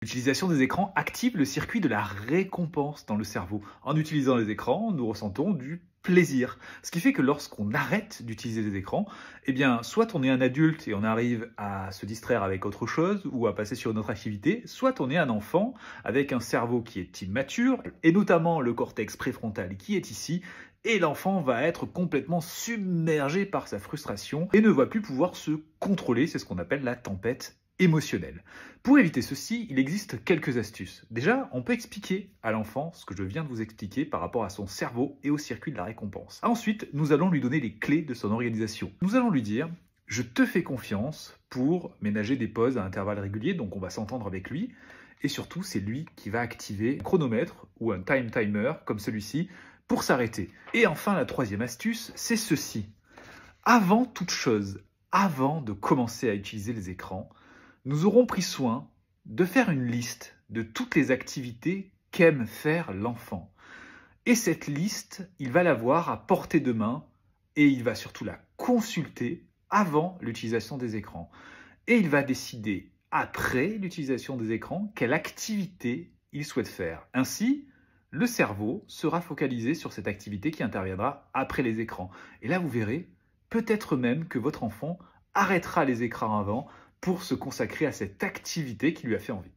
L'utilisation des écrans active le circuit de la récompense dans le cerveau. En utilisant les écrans, nous ressentons du plaisir. Ce qui fait que lorsqu'on arrête d'utiliser les écrans, eh bien, soit on est un adulte et on arrive à se distraire avec autre chose ou à passer sur une autre activité, soit on est un enfant avec un cerveau qui est immature et notamment le cortex préfrontal qui est ici, et l'enfant va être complètement submergé par sa frustration et ne va plus pouvoir se contrôler. C'est ce qu'on appelle la tempête émotionnelle. Pour éviter ceci, il existe quelques astuces. Déjà, on peut expliquer à l'enfant ce que je viens de vous expliquer par rapport à son cerveau et au circuit de la récompense. Ensuite, nous allons lui donner les clés de son organisation. Nous allons lui dire « Je te fais confiance pour ménager des pauses à intervalles réguliers », donc on va s'entendre avec lui. Et surtout, c'est lui qui va activer un chronomètre ou un time timer comme celui-ci pour s'arrêter. Et enfin, la troisième astuce, c'est ceci. Avant toute chose, avant de commencer à utiliser les écrans, nous aurons pris soin de faire une liste de toutes les activités qu'aime faire l'enfant. Et cette liste, il va l'avoir à portée de main et il va surtout la consulter avant l'utilisation des écrans. Et il va décider, après l'utilisation des écrans, quelle activité il souhaite faire. Ainsi, le cerveau sera focalisé sur cette activité qui interviendra après les écrans. Et là, vous verrez, peut-être même que votre enfant arrêtera les écrans avant pour se consacrer à cette activité qui lui a fait envie.